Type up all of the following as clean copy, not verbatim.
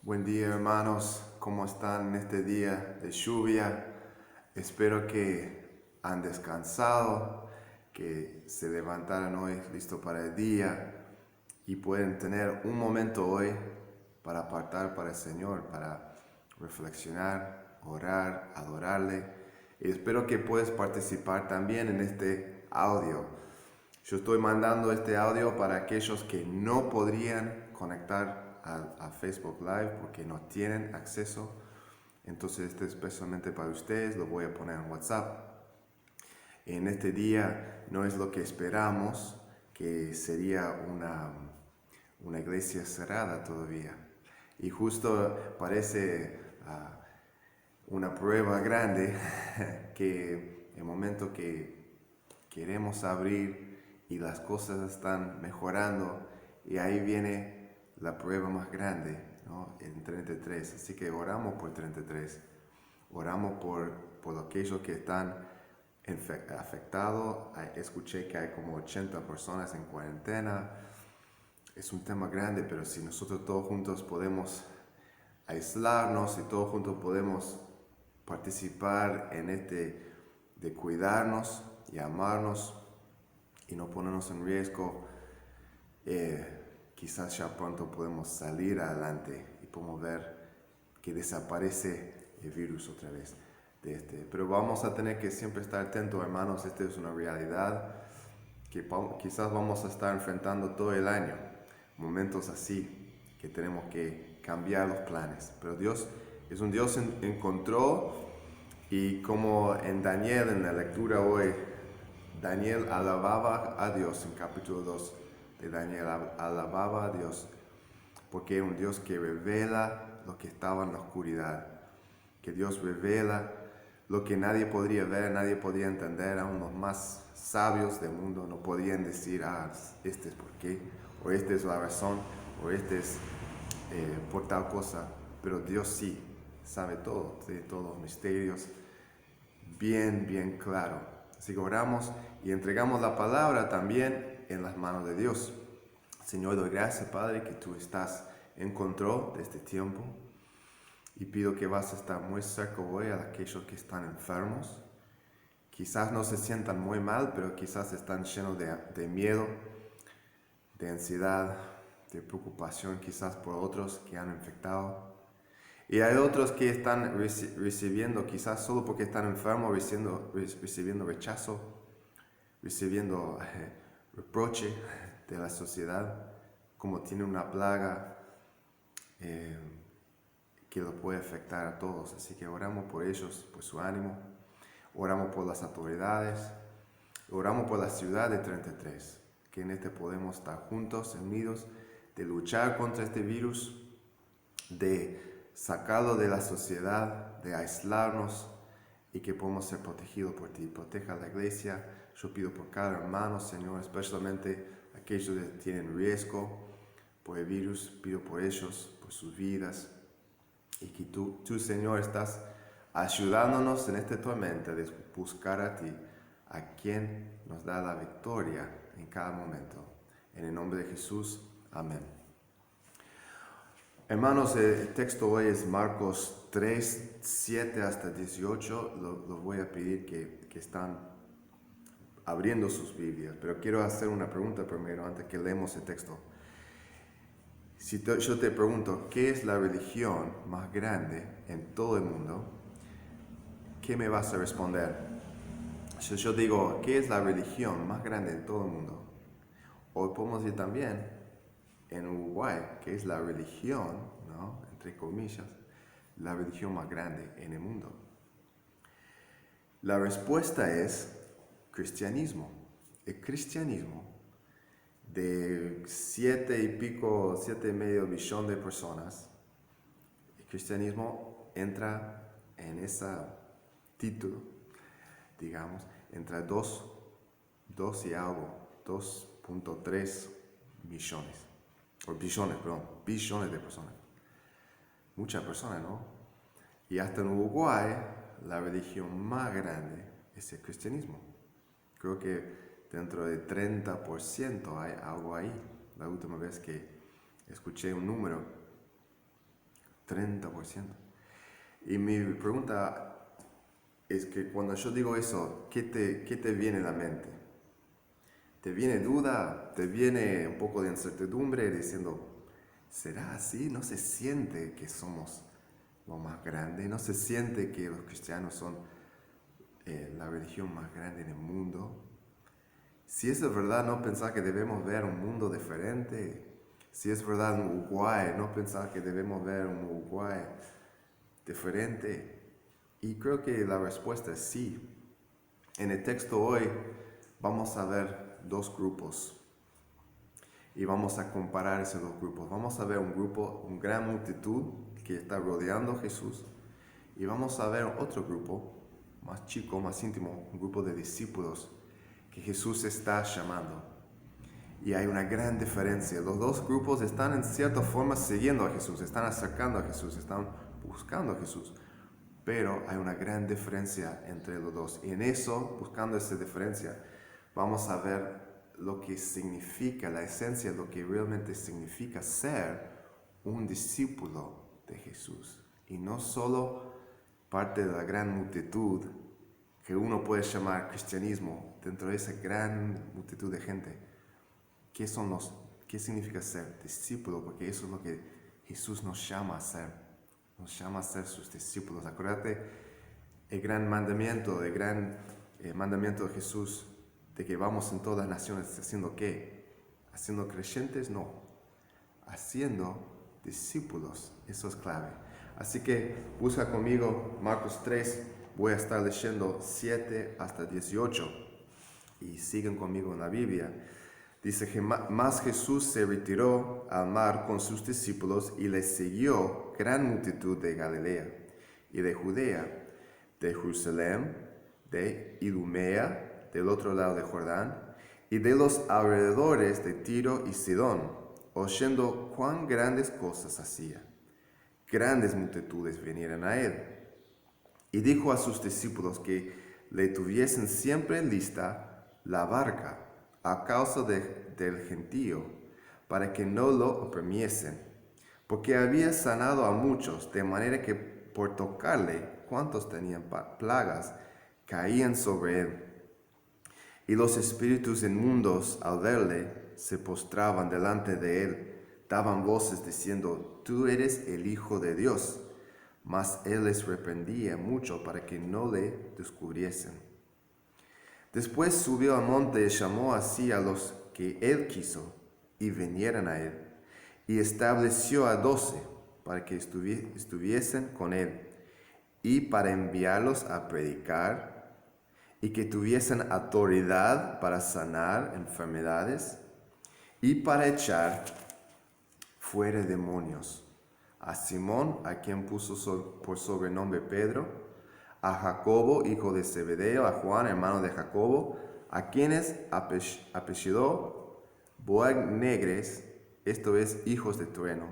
Buen día, hermanos, ¿cómo están en este día de lluvia? Espero que han descansado, que se levantaron hoy listo para el día y pueden tener un momento hoy para apartar para el Señor, para reflexionar, orar, adorarle. Y espero que puedas participar también en este audio. Yo estoy mandando este audio para aquellos que no podrían conectar a Facebook Live porque no tienen acceso. Entonces este es especialmente para ustedes, lo voy a poner en WhatsApp. En este día no es lo que esperamos, que sería una iglesia cerrada todavía. Y justo parece una prueba grande que el momento que queremos abrir y las cosas están mejorando y ahí viene la prueba más grande, ¿no? En 33. Así que oramos por 33. Oramos por aquellos que están afectados. Escuché que hay como 80 personas en cuarentena. Es un tema grande, pero si nosotros todos juntos podemos aislarnos y todos juntos podemos participar en de cuidarnos y amarnos y no ponernos en riesgo, quizás ya pronto podemos salir adelante y podemos ver que desaparece el virus otra vez de Pero vamos a tener que siempre estar atentos, hermanos. Esta es una realidad que quizás vamos a estar enfrentando todo el año. Momentos así que tenemos que cambiar los planes. Pero Dios es un Dios en control y como en Daniel, en la lectura hoy, Daniel alababa a Dios en capítulo 2 de Daniel, alababa a Dios porque es un Dios que revela lo que estaba en la oscuridad, que Dios revela lo que nadie podría ver, nadie podía entender, aún los más sabios del mundo no podían decir, este es por qué, o esta es la razón, o este es por tal cosa, pero Dios sí sabe todo, tiene todos los misterios, bien claro. Así que oramos y entregamos la palabra también en las manos de Dios. Señor, doy gracias, Padre, que tú estás en control de este tiempo y pido que vas a estar muy cerca hoy a aquellos que están enfermos. Quizás no se sientan muy mal, pero quizás están llenos de miedo, de ansiedad, de preocupación, quizás por otros que han infectado. Y hay otros que están recibiendo, quizás solo porque están enfermos, recibiendo rechazo, recibiendo reproche de la sociedad, como tiene una plaga eh, que lo puede afectar a todos. Así que oramos por ellos, por su ánimo, oramos por las autoridades, oramos por la ciudad de 33, que en este podemos estar juntos, unidos, de luchar contra este virus, de sacarlo de la sociedad, de aislarnos y que podamos ser protegidos por ti. Proteja a la iglesia. Yo pido por cada hermano, Señor, especialmente aquellos que tienen riesgo por el virus. Pido por ellos, por sus vidas. Y que tú, Señor, estás ayudándonos en esta tormenta de buscar a ti, a quien nos da la victoria en cada momento. En el nombre de Jesús, amén. Hermanos, el texto hoy es Marcos 3, 7 hasta 18. Los voy a pedir que están abriendo sus Biblias, pero quiero hacer una pregunta primero antes que leemos el texto. Si yo te pregunto, ¿qué es la religión más grande en todo el mundo? ¿Qué me vas a responder? Si yo digo, ¿qué es la religión más grande en todo el mundo? Hoy podemos decir también, en Uruguay, ¿qué es la religión, ¿no? Entre comillas, la religión más grande en el mundo? La respuesta es cristianismo. El cristianismo de 7.5 billón de personas, el cristianismo entra en ese título, digamos, entre 2 y algo, 2.3 millones, o billones de personas. Muchas personas, ¿no? Y hasta en Uruguay, la religión más grande es el cristianismo. Creo que dentro de 30% hay algo ahí. La última vez que escuché un número, 30%. Y mi pregunta es que cuando yo digo eso, ¿qué te viene a la mente? ¿Te viene duda? ¿Te viene un poco de incertidumbre diciendo, ¿será así? ¿No se siente que somos lo más grande? ¿No se siente que los cristianos son la religión más grande en el mundo? Si eso es verdad, no pensar que debemos ver un mundo diferente. Si es verdad en Uruguay, no pensar que debemos ver un Uruguay diferente. Y creo que la respuesta es sí. En el texto hoy vamos a ver dos grupos y vamos a comparar esos dos grupos. Vamos a ver un grupo, una gran multitud que está rodeando a Jesús, y vamos a ver otro grupo más chico, más íntimo, un grupo de discípulos que Jesús está llamando. Y hay una gran diferencia. Los dos grupos están en cierta forma siguiendo a Jesús, están acercando a Jesús, están buscando a Jesús. Pero hay una gran diferencia entre los dos. Y en eso, buscando esa diferencia, vamos a ver lo que significa, la esencia, lo que realmente significa ser un discípulo de Jesús. Y no solo parte de la gran multitud que uno puede llamar cristianismo, dentro de esa gran multitud de gente. ¿Qué significa ser discípulo? Porque eso es lo que Jesús nos llama a ser. Nos llama a ser sus discípulos. Acuérdate el gran mandamiento, mandamiento de Jesús, de que vamos en todas las naciones, ¿haciendo qué? ¿Haciendo creyentes? No. Haciendo discípulos. Eso es clave. Así que busca conmigo Marcos 3. Voy a estar leyendo 7 hasta 18. Y siguen conmigo en la Biblia. Dice que más Jesús se retiró al mar con sus discípulos y les siguió gran multitud de Galilea y de Judea, de Jerusalén, de Idumea, del otro lado de Jordán, y de los alrededores de Tiro y Sidón, oyendo cuán grandes cosas hacía. Grandes multitudes vinieron a él. Y dijo a sus discípulos que le tuviesen siempre lista la barca a causa del gentío, para que no lo oprimiesen, porque había sanado a muchos, de manera que por tocarle, cuantos tenían plagas, caían sobre él. Y los espíritus inmundos, al verle, se postraban delante de él, daban voces diciendo, tú eres el Hijo de Dios. Mas él les reprendía mucho para que no le descubriesen. Después subió al monte y llamó así a los que él quiso, y vinieran a él, y estableció a 12 para que estuviesen con él, y para enviarlos a predicar, y que tuviesen autoridad para sanar enfermedades, y para echar fuera demonios. A Simón, a quien puso por sobrenombre Pedro, a Jacobo, hijo de Zebedeo, a Juan, hermano de Jacobo, a quienes apellidó Boanerges, esto es, hijos de trueno,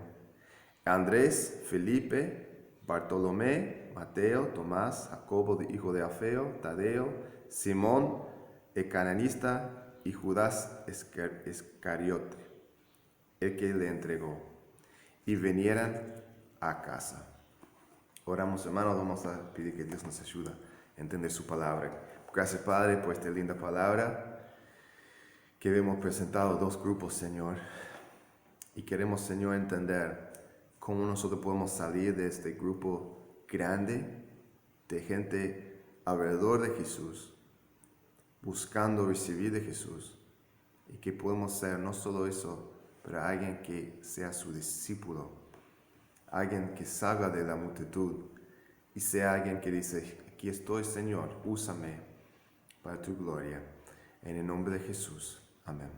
Andrés, Felipe, Bartolomé, Mateo, Tomás, Jacobo, hijo de Alfeo, Tadeo, Simón, el cananista, y Judas Iscariote, el que le entregó, y vinieran a casa. Oramos, hermanos, vamos a pedir que Dios nos ayude a entender su palabra. Gracias, Padre, por esta linda palabra que hemos presentado dos grupos, Señor. Y queremos, Señor, entender cómo nosotros podemos salir de este grupo grande de gente alrededor de Jesús, buscando recibir de Jesús. Y que podemos ser no solo eso, pero alguien que sea su discípulo. Alguien que salga de la multitud y sea alguien que dice, aquí estoy, Señor, úsame para tu gloria. En el nombre de Jesús. Amén.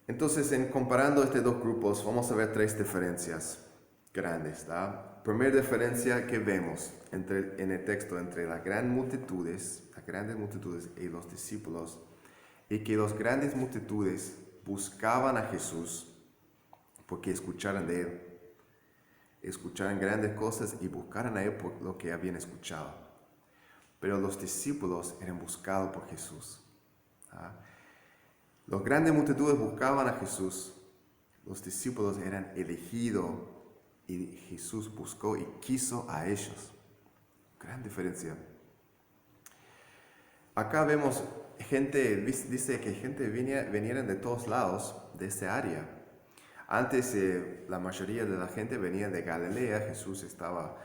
Entonces, en comparando estos dos grupos, vamos a ver tres diferencias grandes. La primera diferencia que vemos en el texto entre las grandes multitudes y los discípulos, y que las grandes multitudes buscaban a Jesús porque escucharan de él, escucharan grandes cosas y buscaran a él por lo que habían escuchado. Pero los discípulos eran buscados por Jesús. Los grandes multitudes buscaban a Jesús. Los discípulos eran elegidos y Jesús buscó y quiso a ellos. Gran diferencia. Acá vemos gente, dice que gente viniera de todos lados de esta área. Antes la mayoría de la gente venía de Galilea. Jesús estaba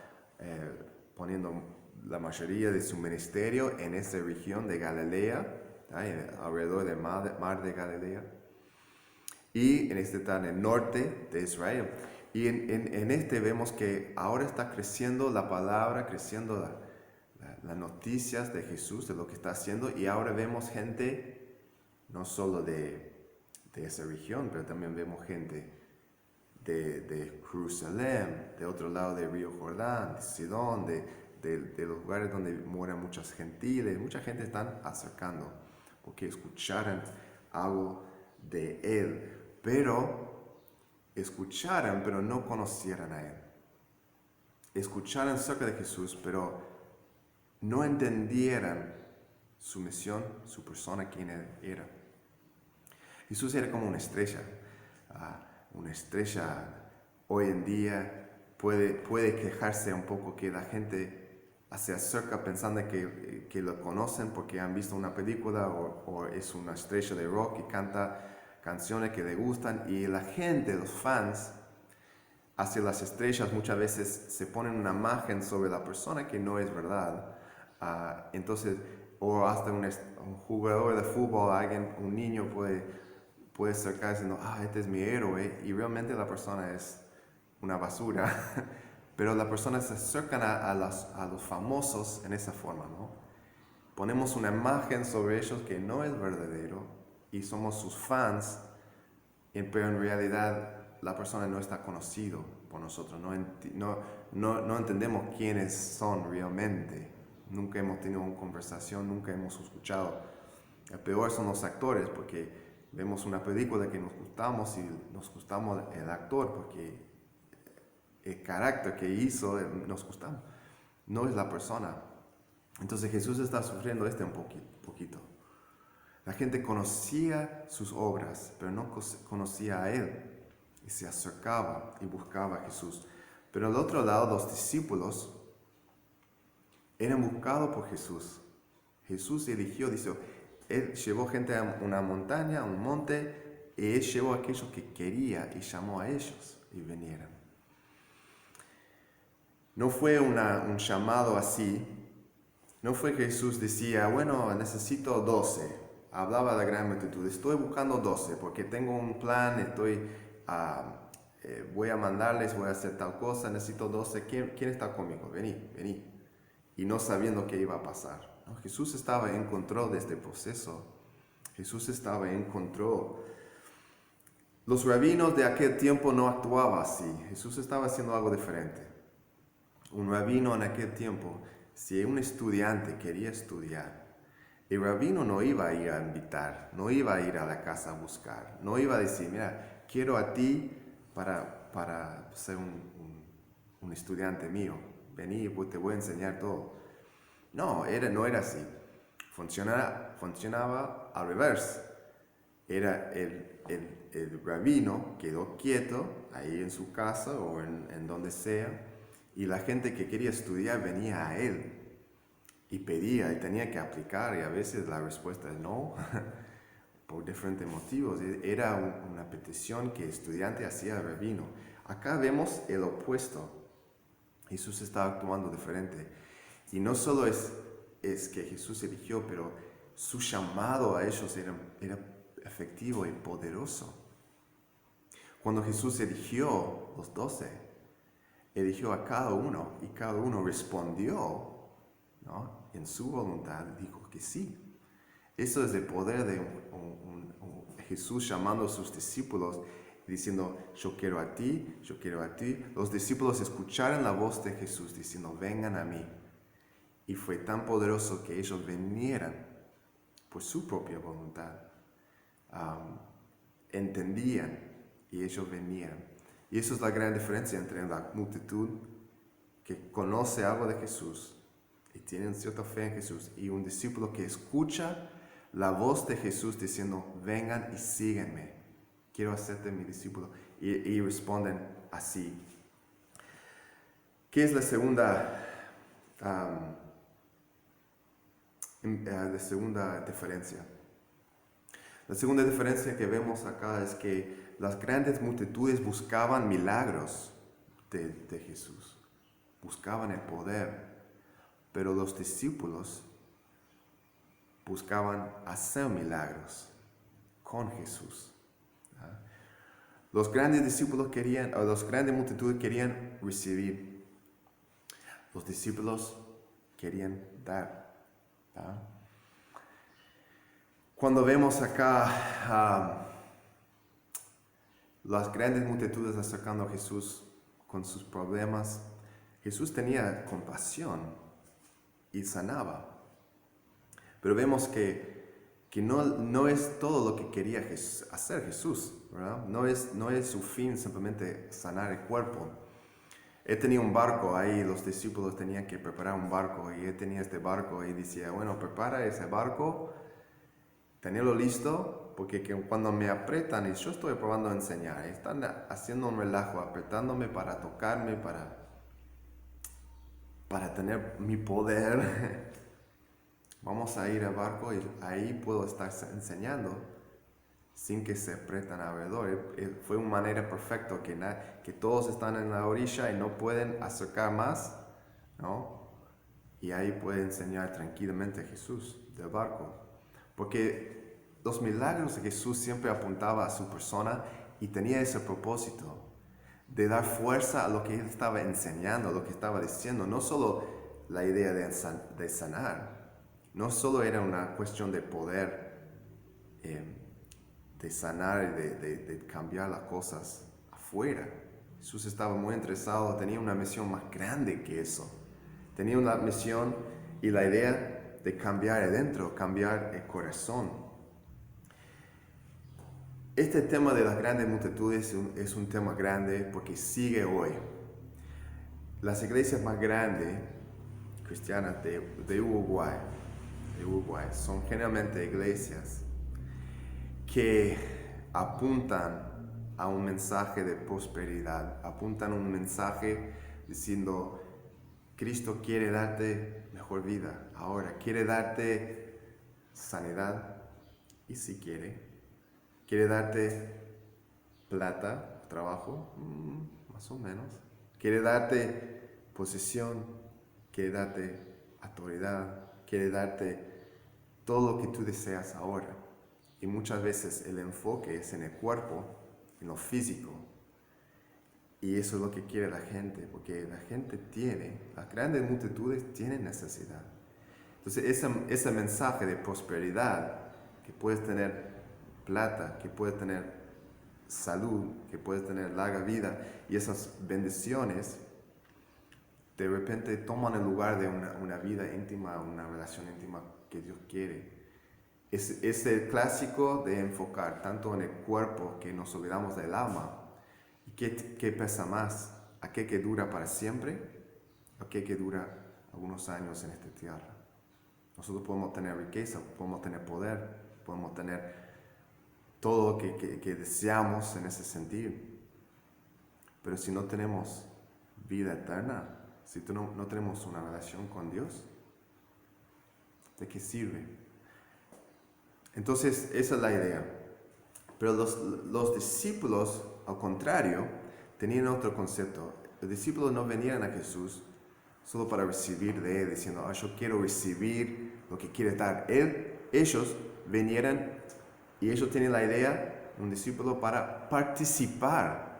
poniendo la mayoría de su ministerio en esa región de Galilea, alrededor del mar de Galilea. Y en este está en el norte de Israel. Y en este vemos que ahora está creciendo la palabra, creciendo las noticias de Jesús, de lo que está haciendo. Y ahora vemos gente, no solo de esa región, pero también vemos gente de Jerusalén, de otro lado del río Jordán, de Sidón, de los lugares donde mueren muchos gentiles. Mucha gente están acercando porque escucharon algo de Él. Pero escucharon, pero no conocieron a Él. Escucharon acerca de Jesús, pero no entendieron su misión, su persona, quién Él era. Jesús era como una estrella. Una estrella hoy en día puede quejarse un poco que la gente se acerca pensando que lo conocen porque han visto una película o es una estrella de rock y canta canciones que le gustan, y la gente, los fans, hacia las estrellas muchas veces se ponen una imagen sobre la persona que no es verdad. Entonces, o hasta un jugador de fútbol, un niño puede acercarse diciendo, este es mi héroe, y realmente la persona es una basura. Pero las personas se acercan a los famosos en esa forma, ¿no? Ponemos una imagen sobre ellos que no es verdadero, y somos sus fans, pero en realidad la persona no está conocido por nosotros, no entendemos quiénes son realmente, nunca hemos tenido una conversación, nunca hemos escuchado. El peor son los actores, porque vemos una película que nos gustamos y nos gustamos el actor porque el carácter que hizo nos gustamos, no es la persona. Entonces Jesús está sufriendo un poquito. La gente conocía sus obras, pero no conocía a Él. Y se acercaba y buscaba a Jesús. Pero al otro lado, los discípulos eran buscados por Jesús. Jesús eligió, dice, Él llevó gente a una montaña, a un monte, y Él llevó a aquellos que quería y llamó a ellos y vinieran. No fue un llamado así. No fue que Jesús decía, bueno, necesito 12. Hablaba a la gran multitud, estoy buscando 12 porque tengo un plan, voy a mandarles, voy a hacer tal cosa, necesito 12. ¿Quién está conmigo? Vení. Y no sabiendo qué iba a pasar. ¿No? Jesús estaba en control de este proceso. Jesús estaba en control. Los rabinos de aquel tiempo no actuaban así. Jesús estaba haciendo algo diferente. Un rabino en aquel tiempo, si un estudiante quería estudiar, el rabino no iba a ir a invitar, no iba a ir a la casa a buscar, no iba a decir, mira, quiero a ti para ser un estudiante mío, vení, te voy a enseñar todo. No era así. Funcionaba al revés. Era el rabino quedó quieto ahí en su casa o en donde sea, y la gente que quería estudiar venía a él y pedía y tenía que aplicar, y a veces la respuesta es no, por diferentes motivos. Era una petición que el estudiante hacía al rabino. Acá vemos el opuesto. Jesús está actuando diferente. Y no solo es que Jesús eligió, pero su llamado a ellos era efectivo y poderoso. Cuando Jesús eligió los 12, eligió a cada uno y cada uno respondió, ¿no? En su voluntad dijo que sí. Eso es el poder de Jesús llamando a sus discípulos y diciendo, yo quiero a ti, yo quiero a ti. Los discípulos escucharon la voz de Jesús diciendo, vengan a mí. Y fue tan poderoso que ellos vinieran por su propia voluntad. Entendían y ellos venían. Y eso es la gran diferencia entre la multitud que conoce algo de Jesús y tienen cierta fe en Jesús, y un discípulo que escucha la voz de Jesús diciendo, vengan y síguenme, quiero hacerte mi discípulo, y responden así. ¿Qué es la segunda diferencia? La segunda diferencia que vemos acá es que las grandes multitudes buscaban milagros de Jesús, buscaban el poder, pero los discípulos buscaban hacer milagros con Jesús. Los grandes discípulos las grandes multitudes querían recibir. Los discípulos querían dar. Cuando vemos acá las grandes multitudes acercando a Jesús con sus problemas, Jesús tenía compasión y sanaba. Pero vemos que no es todo lo que quería hacer Jesús, ¿verdad? No es su fin simplemente sanar el cuerpo. Él tenía un barco ahí, los discípulos tenían que preparar un barco y él tenía este barco y decía, bueno, prepara ese barco, tenerlo listo, porque cuando me apretan y yo estoy probando a enseñar, están haciendo un relajo, apretándome para tocarme, para tener mi poder. Vamos a ir al barco y ahí puedo estar enseñando sin que se apretan alrededor. Fue una manera perfecta que todos están en la orilla y no pueden acercar más, ¿no? Y ahí puede enseñar tranquilamente a Jesús del barco. Porque los milagros de Jesús siempre apuntaba a su persona y tenía ese propósito de dar fuerza a lo que él estaba enseñando, lo que estaba diciendo. No solo la idea de sanar, no solo era una cuestión de poder, de sanar y de cambiar las cosas afuera. Jesús estaba muy interesado, tenía una misión más grande que eso. Tenía una misión y la idea de cambiar adentro, cambiar el corazón. Este tema de las grandes multitudes es un tema grande porque sigue hoy. Las iglesias más grandes cristianas de Uruguay son generalmente iglesias que apuntan a un mensaje de prosperidad, apuntan a un mensaje diciendo, Cristo quiere darte mejor vida ahora, quiere darte sanidad y si quiere darte plata, trabajo, más o menos, quiere darte posesión, quiere darte autoridad, quiere darte todo lo que tú deseas ahora. Y muchas veces el enfoque es en el cuerpo, en lo físico. Y eso es lo que quiere la gente, porque la gente las grandes multitudes tienen necesidad. Entonces ese mensaje de prosperidad, que puedes tener plata, que puedes tener salud, que puedes tener larga vida, y esas bendiciones, de repente toman el lugar de una vida íntima, una relación íntima que Dios quiere. Es el clásico de enfocar tanto en el cuerpo que nos olvidamos del alma. ¿Y qué pesa más? ¿Aquel que dura para siempre? ¿O aquel que dura algunos años en esta tierra? Nosotros podemos tener riqueza, podemos tener poder, podemos tener todo lo que deseamos en ese sentido. Pero si no tenemos vida eterna, si no tenemos una relación con Dios, ¿de qué sirve? Entonces, esa es la idea. Pero los discípulos, al contrario, tenían otro concepto. Los discípulos no venían a Jesús solo para recibir de Él, diciendo, yo quiero recibir lo que quiere dar. Ellos vinieran y ellos tienen la idea, un discípulo, para participar